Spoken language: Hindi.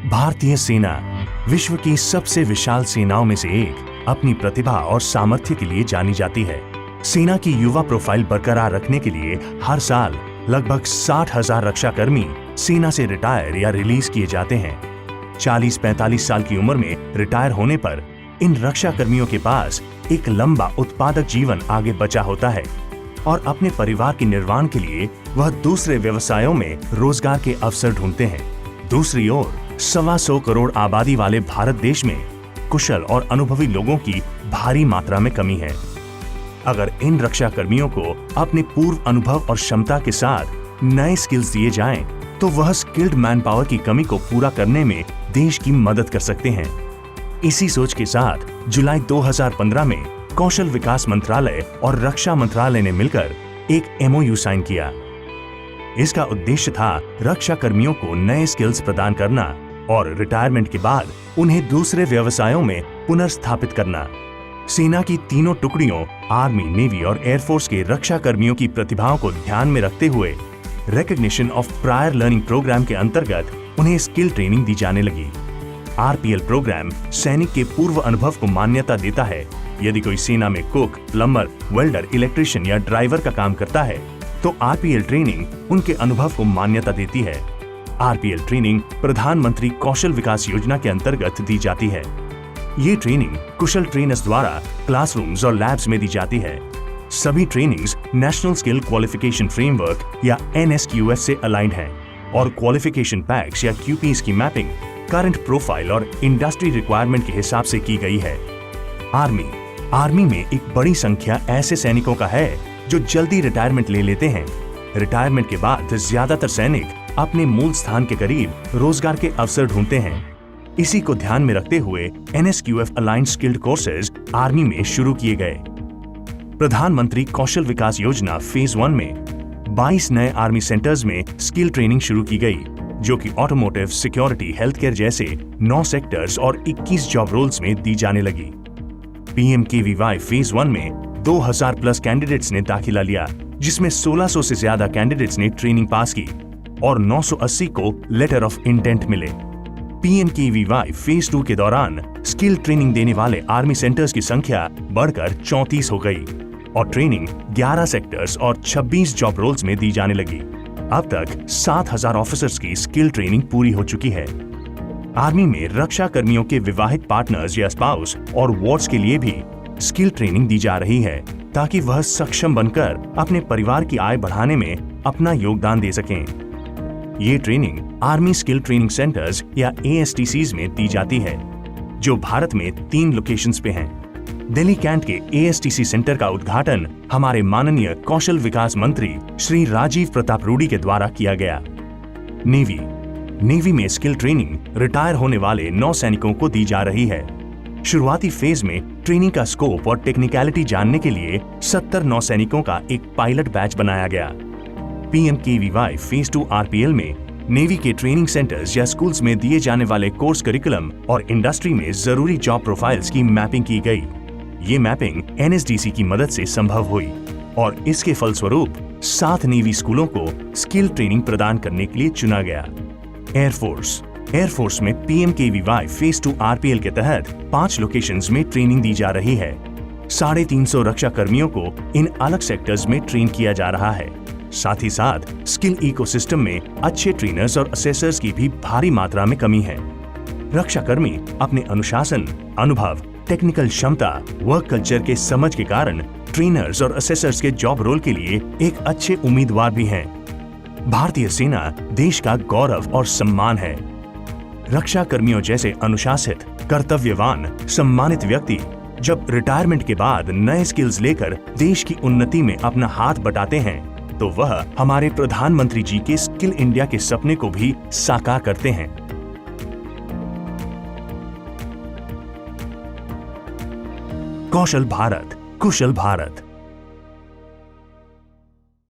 भारतीय सेना विश्व की सबसे विशाल सेनाओं में से एक अपनी प्रतिभा और सामर्थ्य के लिए जानी जाती है। सेना की युवा प्रोफाइल बरकरार रखने के लिए हर साल लगभग 60,000 रक्षाकर्मी सेना से रिटायर या रिलीज किए जाते हैं। 40-45 साल की उम्र में रिटायर होने पर इन रक्षाकर्मियों के पास एक लंबा उत्पादक जीवन आगे बचा होता है और अपने परिवार के निर्वाह के लिए वह दूसरे व्यवसायों में रोजगार के अवसर ढूंढते हैं। दूसरी ओर 125 करोड़ आबादी वाले भारत देश में कुशल और अनुभवी लोगों की भारी मात्रा में कमी है। अगर इन रक्षाकर्मियों को अपने पूर्व अनुभव और क्षमता के साथ नए स्किल्स दिए जाएं, तो वह स्किल्ड मैन पावर की कमी को पूरा करने में देश की मदद कर सकते हैं। इसी सोच के साथ जुलाई 2015 में कौशल विकास मंत्रालय और रक्षा मंत्रालय ने मिलकर एक MOU साइन किया। इसका उद्देश्य था रक्षा कर्मियों को नए स्किल्स प्रदान करना और रिटायरमेंट के बाद उन्हें दूसरे व्यवसायों में पुनर्स्थापित करना। सेना की तीनों टुकड़ियों आर्मी, नेवी और एयरफोर्स के रक्षा कर्मियों की प्रतिभाओं को ध्यान में रखते हुए recognition of prior learning programme के अंतर्गत उन्हें स्किल ट्रेनिंग दी जाने लगी। RPL प्रोग्राम सैनिक के पूर्व अनुभव को मान्यता देता है। यदि कोई सेना में कुक, प्लम्बर, वेल्डर, इलेक्ट्रिशियन या ड्राइवर का काम करता है तो RPL ट्रेनिंग उनके अनुभव को मान्यता देती है। RPL ट्रेनिंग प्रधानमंत्री कौशल विकास योजना के अंतर्गत दी जाती है। ये ट्रेनिंग कुशल ट्रेनर्स द्वारा क्लासरूम्स और लैब्स में दी जाती है। सभी trainings national skill qualification framework या NSQF से अलाइंड हैं और क्वालिफिकेशन पैक्स या QPs की मैपिंग करंट प्रोफाइल और इंडस्ट्री रिक्वायरमेंट के हिसाब से की गई है। आर्मी में एक बड़ी संख्या ऐसे सैनिकों का है जो जल्दी रिटायरमेंट ले लेते हैं। रिटायरमेंट के बाद ज्यादातर सैनिक अपने मूल स्थान के करीब रोजगार के अवसर ढूंढते हैं। इसी को ध्यान में रखते हुए NSQF aligned skilled courses army में शुरू किए गए। प्रधानमंत्री कौशल विकास योजना फेज 1 में 22 नए आर्मी सेंटर्स में स्किल ट्रेनिंग शुरू की गई, जो कि ऑटोमोटिव, सिक्योरिटी, हेल्थ केयर जैसे 9 सेक्टर्स और 21 जॉब रोल्स में दी जाने लगी। PMKVY फेज 1 में 2000 प्लस कैंडिडेट्स ने दाखिला लिया, जिसमें 1600 से ज्यादा कैंडिडेट्स ने ट्रेनिंग पास की और 980 को लेटर ऑफ इंटेंट मिले। PMKVY फेज 2 के दौरान स्किल ट्रेनिंग देने वाले आर्मी सेंटर्स की संख्या बढ़कर 34 हो गई और ट्रेनिंग 11 सेक्टर्स और 26 जॉब रोल्स में दी जाने लगी। अब तक 7000 ऑफिसर्स की स्किल ट्रेनिंग पूरी हो चुकी है। आर्मी में रक्षा कर्मियों के विवाहित पार्टनर्स या स्पाउस और वार्ड्स के लिए भी स्किल ट्रेनिंग दी जा रही है, ताकि वह सक्षम बनकर अपने परिवार की आय बढ़ाने में अपना योगदान दे सकें। ये training army skill training centres या ASTCs में दी जाती है, जो भारत में 3 लोकेशंस पे हैं। दिल्ली कैंट के ASTC सेंटर का उद्घाटन हमारे माननीय कौशल विकास मंत्री श्री राजीव प्रताप रूडी के द्वारा किया गया। नेवी में स्किल ट्रेनिंग रिटायर होने वाले 9 सैनिकों को दी जा रही है। शुरुआती फेज में ट्रेनिंग का स्कोप और टेक्निकलिटी जानने के लिए 70 नौसैनिकों का एक पायलट बैच बनाया गया। PMKVY फेज 2 RPL में नेवी के ट्रेनिंग सेंटर्स या स्कूल्स में दिए जाने वाले कोर्स करिकुलम और इंडस्ट्री में जरूरी जॉब प्रोफाइल्स की मैपिंग की गई। ये मैपिंग NSDC की मदद से संभव हुई और इसके फलस्वरूप 7 नेवी स्कूलों को स्किल ट्रेनिंग प्रदान करने के लिए चुना गया। एयरफोर्स में PMKVY फेज 2 RPL के तहत 5 लोकेशंस में ट्रेनिंग दी जा रही है। 350 रक्षा कर्मियों को इन अलग सेक्टर्स में ट्रेन किया जा रहा है। साथ ही साथ स्किल इकोसिस्टम में अच्छे ट्रेनर्स और असेसर्स की भी भारी मात्रा में कमी है। रक्षा कर्मी अपने अनुशासन, अनुभव, टेक्निकल क्षमता, वर्क कल्चर के समझ के कारण ट्रेनर्स और असेसर्स के जॉब रोल के लिए एक अच्छे उम्मीदवार भी हैं। भारतीय सेना देश का गौरव और सम्मान है। रक्षा कर्मियों जैसे अनुशासित, कर्तव्यवान, सम्मानित व्यक्ति जब रिटायरमेंट के बाद नए स्किल्स लेकर देश की उन्नति में अपना हाथ बटाते हैं, तो वह हमारे प्रधानमंत्री जी के स्किल इंडिया के सपने को भी साकार करते हैं। कौशल भारत, कुशल भारत।